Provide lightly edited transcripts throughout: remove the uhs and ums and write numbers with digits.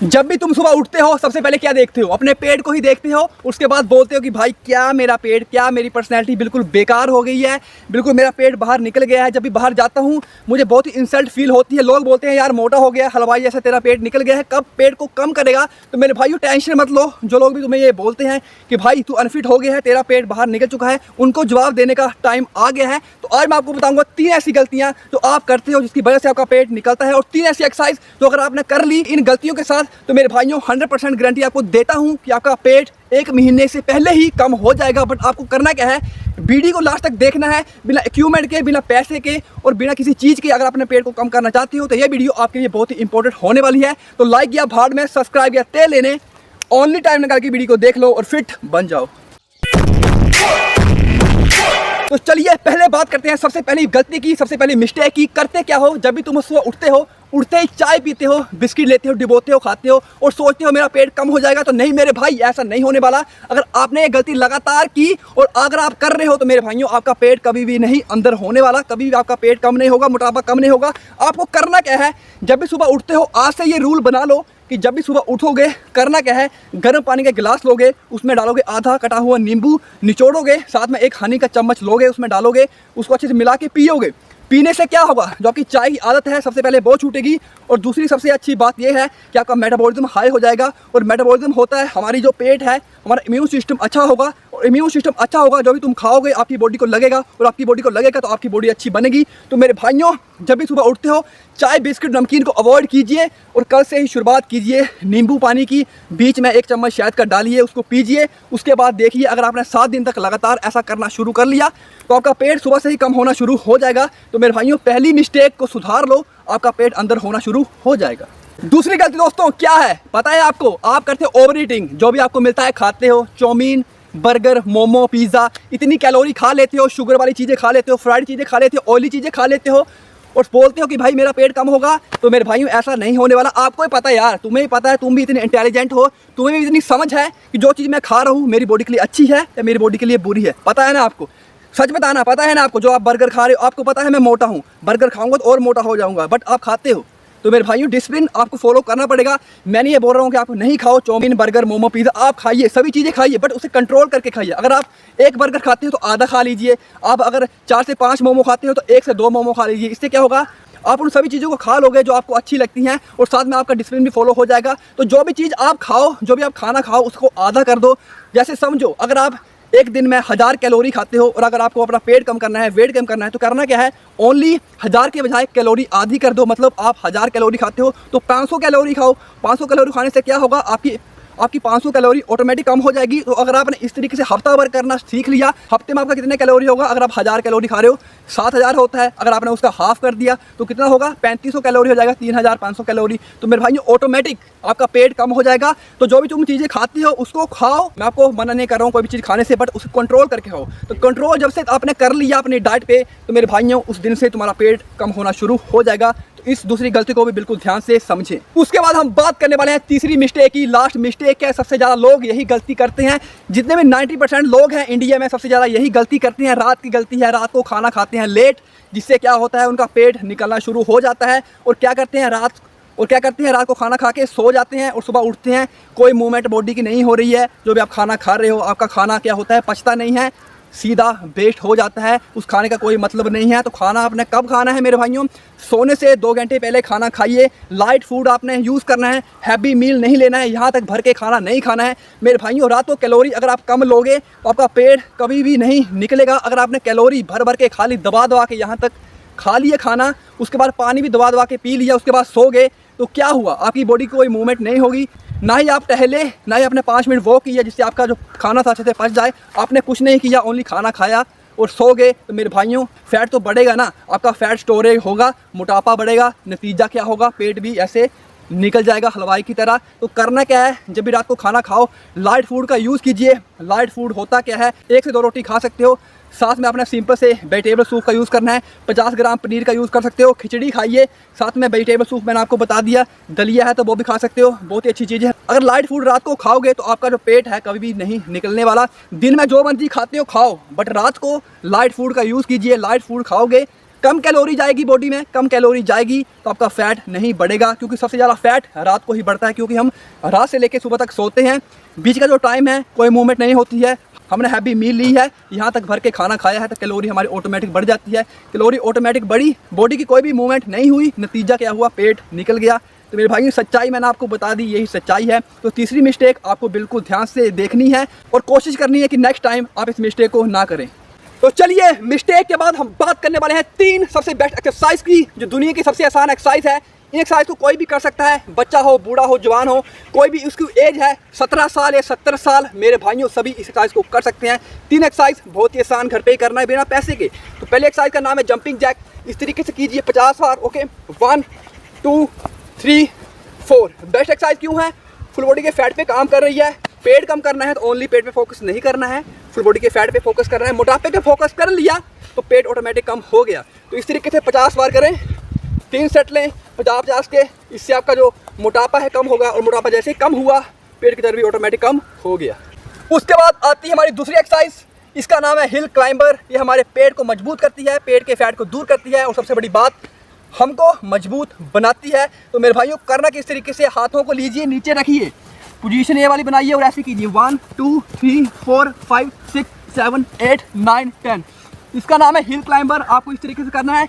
जब भी तुम सुबह उठते हो सबसे पहले क्या देखते हो? अपने पेट को ही देखते हो। उसके बाद बोलते हो कि भाई क्या मेरा पेट, क्या मेरी पर्सनैलिटी बिल्कुल बेकार हो गई है, बिल्कुल मेरा पेट बाहर निकल गया है। जब भी बाहर जाता हूँ मुझे बहुत ही इंसल्ट फील होती है। लोग बोलते हैं यार मोटा हो गया, हलवाई जैसा तेरा पेट निकल गया है, कब पेट को कम करेगा? तो मेरे भाइयों टेंशन मत लो। जो लोग भी तुम्हें ये बोलते हैं कि भाई तू अनफिट हो गया है, तेरा पेट बाहर निकल चुका है, उनको जवाब देने का टाइम आ गया है। तो आज मैं आपको बताऊंगा 3 ऐसी गलतियां जो आप करते हो जिसकी वजह से आपका पेट निकलता है, और 3 ऐसी एक्सरसाइज जो अगर आपने कर ली इन गलतियों के साथ तो मेरे भाइयों 100% गारंटी आपको देता हूं कि आपका पेट 1 महीने से पहले ही कम हो जाएगा। बट आपको करना क्या है, वीडियो को लास्ट तक देखना है, बिना इक्विपमेंट के, बिना पैसे के और बिना किसी चीज़ के। अगर अपने पेट को कम करना चाहते हो तो ये वीडियो आपके लिए बहुत ही इंपॉर्टेंट होने वाली है। तो लाइक या भाड़ में, सब्सक्राइब या तेल लेने, ओनली टाइम निकाल के वीडियो को देख लो और फिट बन जाओ। तो चलिए पहले बात करते हैं सबसे पहली गलती की, सबसे पहली मिस्टेक की। करते क्या हो, जब भी तुम सुबह उठते हो, उठते ही चाय पीते हो, बिस्किट लेते हो, डिबोते हो, खाते हो और सोचते हो मेरा पेट कम हो जाएगा। तो नहीं मेरे भाई, ऐसा नहीं होने वाला। अगर आपने ये गलती लगातार की और अगर आप कर रहे हो तो मेरे भाइयों आपका पेट कभी भी नहीं अंदर होने वाला, कभी भी आपका पेट कम नहीं होगा, मोटापा कम नहीं होगा। आपको करना क्या है, जब भी सुबह उठते हो आज से ये रूल बना लो कि जब भी सुबह उठोगे करना क्या है, गर्म पानी का गिलास लोगे, उसमें डालोगे आधा कटा हुआ नींबू, निचोड़ोगे, साथ में 1 हनी का चम्मच लोगे, उसमें डालोगे, उसको अच्छे से मिला के पियोगे। पीने से क्या होगा, जो आपकी चाय की आदत है सबसे पहले वो छूटेगी, और दूसरी सबसे अच्छी बात यह है कि आपका मेटाबॉलिज्म हाई हो जाएगा। और मेटाबॉलिज्म होता है हमारी जो पेट है, हमारा इम्यून सिस्टम अच्छा होगा, और इम्यून सिस्टम अच्छा होगा जो भी तुम खाओगे आपकी बॉडी को लगेगा, और आपकी बॉडी को लगेगा तो आपकी बॉडी अच्छी बनेगी। तो मेरे भाइयों जब भी सुबह उठते हो चाय, बिस्किट, नमकीन को अवॉइड कीजिए और कल से ही शुरुआत कीजिए नींबू पानी की। बीच में 1 चम्मच शहद का डालिए, उसको पीजिए। उसके बाद देखिए अगर आपने 7 दिन तक लगातार ऐसा करना शुरू कर लिया तो आपका पेट सुबह से ही कम होना शुरू हो जाएगा। तो मेरे भाइयों पहली मिस्टेक को सुधार लो, आपका पेट अंदर होना शुरू हो जाएगा। दूसरी गलती दोस्तों क्या है पता है आपको? आप करते हो ओवर ईटिंग। जो भी आपको मिलता है खाते हो, चाउमीन, बर्गर, मोमो, पिज़्ज़ा, इतनी कैलोरी खा लेते हो, शुगर वाली चीज़ें खा लेते हो, फ्राइड चीज़ें खा लेते हो, ऑयली चीज़ें खा लेते हो और बोलते हो कि भाई मेरा पेट कम होगा। तो मेरे भाइयों ऐसा नहीं होने वाला। आपको ही पता है यार, तुम्हें ही पता है, तुम भी इतने इंटेलिजेंट हो, तुम्हें भी इतनी समझ है कि जो चीज़ मैं खा रहा हूँ मेरी बॉडी के लिए अच्छी है या मेरी बॉडी के लिए बुरी है। पता है ना आपको? सच बताना, पता है ना आपको? जो आप बर्गर खा रहे हो आपको पता है मैं मोटा हूँ, बर्गर खाऊंगा तो और मोटा हो जाऊंगा, बट आप खाते हो। तो मेरे भाइयों डिसिप्लिन आपको फॉलो करना पड़ेगा। मैं नहीं ये बोल रहा हूँ कि आप नहीं खाओ चाउमीन, बर्गर, मोमो, पिज़्ज़ा, आप खाइए, सभी चीज़ें खाइए, बट उसे कंट्रोल करके खाइए। अगर आप 1 बर्गर खाते हो तो आधा खा लीजिए। आप अगर 4 से 5 मोमो खाते हो तो 1 से 2 मोमो खा लीजिए। इससे क्या होगा, आप उन सभी चीज़ों को खा लोगे जो आपको अच्छी लगती हैं और साथ में आपका डिसिप्लिन भी फॉलो हो जाएगा। तो जो भी चीज़ आप खाओ, जो भी आप खाना खाओ उसको आधा कर दो। जैसे समझो अगर आप एक दिन में 1000 कैलोरी खाते हो और अगर आपको अपना पेट कम करना है, वेट कम करना है, तो करना क्या है, ओनली 1000 के बजाय कैलोरी आधी कर दो। मतलब आप 1000 कैलोरी खाते हो तो 500 कैलोरी खाओ। 500 कैलोरी खाने से क्या होगा, आपकी 500 कैलोरी ऑटोमेटिक कम हो जाएगी। तो अगर आपने इस तरीके से हफ्ता भर करना सीख लिया, हफ्ते में आपका कितने कैलोरी होगा? अगर आप 1000 कैलोरी खा रहे हो 7000 होता है, अगर आपने उसका हाफ कर दिया तो कितना होगा, 3500 कैलोरी हो जाएगा, 3500 कैलोरी। तो मेरे भाइयों ऑटोमेटिक आपका पेट कम हो जाएगा। तो जो भी तुम चीज़ें खाती हो उसको खाओ। मैं आपको मना नहीं कर रहा हूँ कोई भी चीज़ खाने से, बट उसको कंट्रोल करके खाओ। तो कंट्रोल जब से आपने कर लिया अपनी डाइट पे तो मेरे भाइयों उस दिन से तुम्हारा पेट कम होना शुरू हो जाएगा। तो इस दूसरी गलती को भी बिल्कुल ध्यान से समझें। उसके बाद हम बात करने वाले हैं तीसरी मिस्टेक की। लास्ट मिस्टेक है, सबसे ज़्यादा लोग यही गलती करते हैं। जितने भी 90% लोग हैं इंडिया में सबसे ज़्यादा यही गलती करते हैं। रात की गलती है, रात को खाना खाते हैं लेट, जिससे क्या होता है उनका पेट निकलना शुरू हो जाता है। और क्या करते हैं रात को खाना खा के सो जाते हैं और सुबह उठते हैं कोई मूवमेंट बॉडी की नहीं हो रही है। जो भी आप खाना खा रहे हो आपका खाना क्या होता है, पचता नहीं है, सीधा वेस्ट हो जाता है, उस खाने का कोई मतलब नहीं है। तो खाना आपने कब खाना है मेरे भाइयों, सोने से 2 घंटे पहले खाना खाइए। लाइट फूड आपने यूज़ करना है, हैवी मील नहीं लेना है, यहाँ तक भर के खाना नहीं खाना है मेरे भाइयों। रात को कैलोरी अगर आप कम लोगे तो आपका पेट कभी भी नहीं निकलेगा। अगर आपने कैलोरी भर भर के खाली दबा दबा के यहाँ तक खा लिए खाना, उसके बाद पानी भी दबा दबा के पी लिया, उसके बाद सो गए, तो क्या हुआ, आपकी बॉडी की कोई मूवमेंट नहीं होगी, ना ही आप टहले, ना ही आपने 5 मिनट वॉक किया जिससे आपका जो खाना था अच्छे से पच जाए। आपने कुछ नहीं किया, ओनली खाना खाया और सो गए। तो मेरे भाइयों फैट तो बढ़ेगा ना, आपका फैट स्टोरेज होगा, मोटापा बढ़ेगा, नतीजा क्या होगा, पेट भी ऐसे निकल जाएगा हलवाई की तरह। तो करना क्या है, जब भी रात को खाना खाओ लाइट फूड का यूज़ कीजिए। लाइट फूड होता क्या है, 1 से 2 रोटी खा सकते हो, साथ में अपना सिंपल से वेजिटेबल सूप का यूज़ करना है। 50 ग्राम पनीर का यूज़ कर सकते हो, खिचड़ी खाइए, साथ में वेजिटेबल सूप मैंने आपको बता दिया, दलिया है तो वो भी खा सकते हो, बहुत ही अच्छी चीज़ है। अगर लाइट फूड रात को खाओगे तो आपका जो पेट है कभी भी नहीं निकलने वाला। दिन में जो मर्जी खाते हो खाओ, बट रात को लाइट फूड का यूज़ कीजिए। लाइट फूड खाओगे कम कैलोरी जाएगी बॉडी में, कम कैलोरी जाएगी तो आपका फैट नहीं बढ़ेगा, क्योंकि सबसे ज़्यादा फैट रात को ही बढ़ता है, क्योंकि हम रात से लेकर सुबह तक सोते हैं। बीच का जो टाइम है कोई मूवमेंट नहीं होती है, हमने हैवी मील ली है, यहाँ तक भर के खाना खाया है, तो कैलोरी हमारी ऑटोमेटिक बढ़ जाती है। कैलोरी ऑटोमेटिक बढ़ी, बॉडी की कोई भी मूवमेंट नहीं हुई, नतीजा क्या हुआ, पेट निकल गया। तो मेरे भाई सच्चाई मैंने आपको बता दी, यही सच्चाई है। तो तीसरी मिस्टेक आपको बिल्कुल ध्यान से देखनी है और कोशिश करनी है कि नेक्स्ट टाइम आप इस मिस्टेक को ना करें। तो चलिए मिस्टेक के बाद हम बात करने वाले हैं 3 सबसे बेस्ट एक्सरसाइज की, जो दुनिया की सबसे आसान एक्सरसाइज है। इन एक्सरसाइज को कोई भी कर सकता है, बच्चा हो, बूढ़ा हो, जवान हो, कोई भी उसकी एज है 17 साल या 70 साल, मेरे भाइयों सभी इस एक्सरसाइज को कर सकते हैं। 3 एक्सरसाइज बहुत ही आसान, घर पे ही करना है बिना पैसे के। तो पहले एक्सरसाइज का नाम है जंपिंग जैक। इस तरीके से कीजिए 50 बार। ओके, 1 2 3 4। बेस्ट एक्सरसाइज क्यों है? फुल बॉडी के फैट पे काम कर रही है। पेट कम करना है तो ओनली पेट पे फोकस नहीं करना है, फुल बॉडी के फैट पे फोकस करना है। मोटापे पे फोकस कर लिया तो पेट ऑटोमेटिक कम हो गया। तो इस तरीके से 50 बार करें, 3 सेट लें 50-50 के। इससे आपका जो मोटापा है कम होगा, और मोटापा जैसे ही कम हुआ पेट की चर्बी ऑटोमेटिक कम हो गया। उसके बाद आती है हमारी दूसरी एक्सरसाइज, इसका नाम है हिल क्लाइंबर। ये हमारे पेट को मजबूत करती है, पेट के फैट को दूर करती है, और सबसे बड़ी बात हमको मजबूत बनाती है। तो मेरे भाइयों करना किस तरीके से, हाथों को लीजिए, नीचे रखिए, पोजीशन ये वाली बनाइए और ऐसे कीजिए 1 2 3 4 5 6 7 8 9 10। इसका नाम है हिल क्लाइंबर। आपको इस तरीके से करना है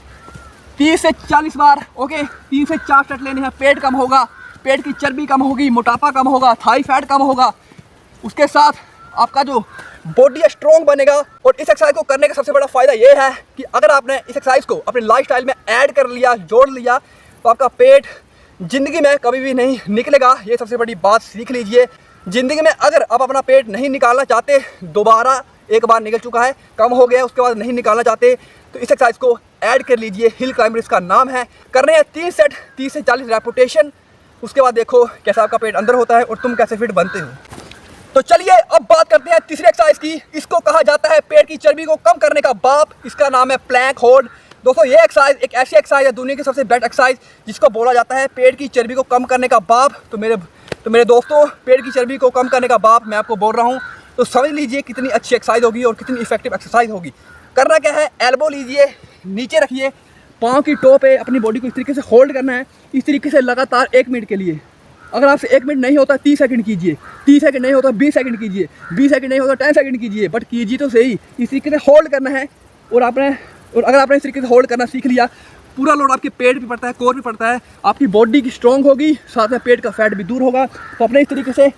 30 से 40 बार। ओके, 3 से 4 सेट लेने हैं। पेट कम होगा, पेट की चर्बी कम होगी, मोटापा कम होगा, थाई फैट कम होगा, उसके साथ आपका जो बॉडी स्ट्रॉन्ग बनेगा। और इस एक्सरसाइज को करने का सबसे बड़ा फ़ायदा ये है कि अगर आपने इस एक्सरसाइज को अपने लाइफस्टाइल में ऐड कर लिया, जोड़ लिया, तो आपका पेट ज़िंदगी में कभी भी नहीं निकलेगा। ये सबसे बड़ी बात सीख लीजिए। ज़िंदगी में अगर आप अपना पेट नहीं निकालना चाहते, दोबारा एक बार निकल चुका है, कम हो गया, उसके बाद नहीं निकालना चाहते, तो इस एक्सरसाइज को ऐड कर लीजिए। हिल क्लाइंबर इसका नाम है। करने हैं 3 सेट, 30 से 40 रेपुटेशन। उसके बाद देखो कैसा आपका पेट अंदर होता है और तुम कैसे फिट बनते हो। तो चलिए अब बात करते हैं तीसरी एक्सरसाइज की। इसको कहा जाता है पेट की चर्बी को कम करने का बाप। इसका नाम है प्लैंक होल्ड। दोस्तों ये एक्सरसाइज एक ऐसी एक्सरसाइज है, दुनिया की सबसे बेस्ट एक्सरसाइज, जिसको बोला जाता है पेट की चर्बी को कम करने का बाप। तो मेरे दोस्तों, पेट की चर्बी को कम करने का बाप मैं आपको बोल रहा हूँ, तो समझ लीजिए कितनी अच्छी एक्सरसाइज होगी और कितनी इफेक्टिव एक्सरसाइज होगी। करना क्या है, एल्बो लीजिए, नीचे रखिए, पाँव की टो पे अपनी बॉडी को इस तरीके से होल्ड करना है। इस तरीके से लगातार 1 मिनट के लिए। अगर आपसे 1 मिनट नहीं होता 30 सेकंड कीजिए, 30 सेकंड नहीं होता 20 सेकंड कीजिए, 20 सेकंड नहीं होता 10 सेकंड कीजिए, बट कीजिए तो सही। इस तरीके से होल्ड करना है। और अगर आपने इस तरीके से होल्ड करना सीख लिया, पूरा लोड आपके पेट पे पड़ता है, कोर पे पड़ता है, आपकी बॉडी की स्ट्रॉन्ग होगी, साथ में पेट का फैट भी दूर होगा। तो अपने इस तरीके से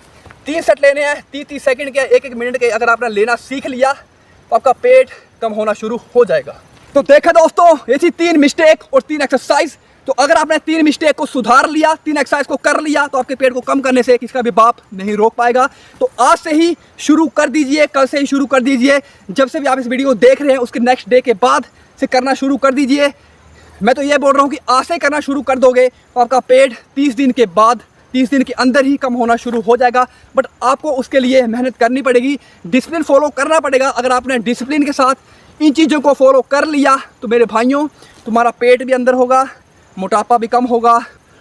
3 सेट लेने हैं, 30-30 सेकंड के, 1-1 मिनट के। अगर आपने लेना सीख लिया तो आपका पेट कम होना शुरू हो जाएगा। तो देखा दोस्तों, ये थी 3 मिस्टेक और 3 एक्सरसाइज। तो अगर आपने 3 मिस्टेक को सुधार लिया, 3 एक्सरसाइज को कर लिया, तो आपके पेट को कम करने से किसका भी बाप नहीं रोक पाएगा। तो आज से ही शुरू कर दीजिए, कल से ही शुरू कर दीजिए, जब से भी आप इस वीडियो को देख रहे हैं उसके नेक्स्ट डे के बाद से करना शुरू कर दीजिए। मैं तो ये बोल रहा हूँ कि आज से करना शुरू कर दोगे तो आपका पेट 30 दिन के बाद, 30 दिन के अंदर ही कम होना शुरू हो जाएगा। बट आपको उसके लिए मेहनत करनी पड़ेगी, डिसिप्लिन फॉलो करना पड़ेगा। अगर आपने डिसिप्लिन के साथ इन चीज़ों को फॉलो कर लिया तो मेरे भाइयों, तुम्हारा पेट भी अंदर होगा, मोटापा भी कम होगा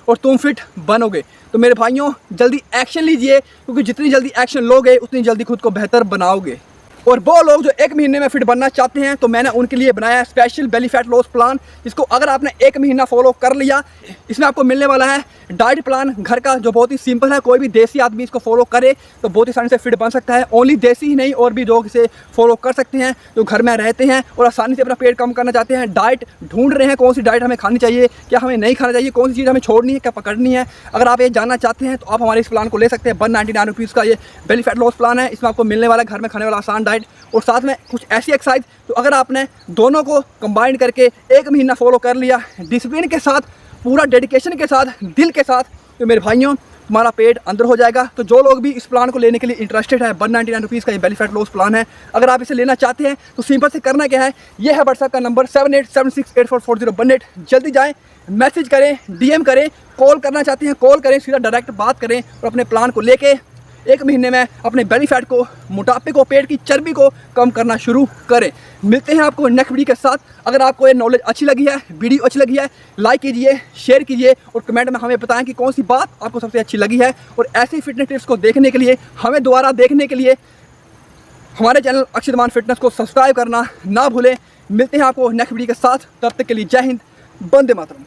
और तुम फिट बनोगे। तो मेरे भाइयों जल्दी एक्शन लीजिए, क्योंकि जितनी जल्दी एक्शन लोगे उतनी जल्दी खुद को बेहतर बनाओगे। और वो लोग जो 1 महीने में फिट बनना चाहते हैं, तो मैंने उनके लिए बनाया है special belly fat loss plan, जिसको अगर आपने 1 महीना फॉलो कर लिया, इसमें आपको मिलने वाला है डाइट प्लान घर का, जो बहुत ही सिंपल है। कोई भी देसी आदमी इसको फॉलो करे तो बहुत ही आसानी से फिट बन सकता है। ओनली देसी ही नहीं, और भी लोग इसे फॉलो कर सकते हैं जो घर में रहते हैं और आसानी से अपना पेट कम करना चाहते हैं। डाइट ढूंढ रहे हैं, कौन सी डाइट हमें खानी चाहिए, क्या हमें नहीं खाना चाहिए, कौन सी चीज़ हमें छोड़नी है, क्या पकड़नी है। अगर आप ये जानना चाहते हैं तो आप हमारे इस प्लान को ले सकते हैं। 199 रुपीज़ का ये बेली फैट लॉस प्लान है। इसमें आपको मिलने वाला घर में खाने वाला आसान डाइट और साथ में कुछ ऐसी एक्सरसाइज, तो अगर आपने दोनों को कंबाइन करके 1 महीना फॉलो कर लिया, डिसिप्लिन के साथ, पूरा डेडिकेशन के साथ, दिल के साथ, तो मेरे भाइयों तुम्हारा पेट अंदर हो जाएगा। तो जो लोग भी इस प्लान को लेने के लिए इंटरेस्टेड है, 199 रुपीज़ का ये बेली फैट लॉस प्लान है। अगर आप इसे लेना चाहते हैं तो सिंपल से करना क्या है, ये है व्हाट्सएप का नंबर 7876844018। जल्दी जाएं, मैसेज करें, DM करें, कॉल करना चाहते हैं कॉल करें, सीधा डायरेक्ट बात करें और अपने प्लान को लेके 1 महीने में अपने बेली फैट को, मोटापे को, पेट की चर्बी को कम करना शुरू करें। मिलते हैं आपको नेक्स्ट वीडियो के साथ। अगर आपको ये नॉलेज अच्छी लगी है, वीडियो अच्छी लगी है, लाइक कीजिए, शेयर कीजिए और कमेंट में हमें बताएं कि कौन सी बात आपको सबसे अच्छी लगी है। और ऐसी फिटनेस टिप्स को देखने के लिए, हमें दोबारा देखने के लिए हमारे चैनल अक्षित मान फिटनेस को सब्सक्राइब करना ना भूलें। मिलते हैं आपको नेक्स्ट वीडियो के साथ, तब तक के लिए जय हिंद, वंदे मातरम।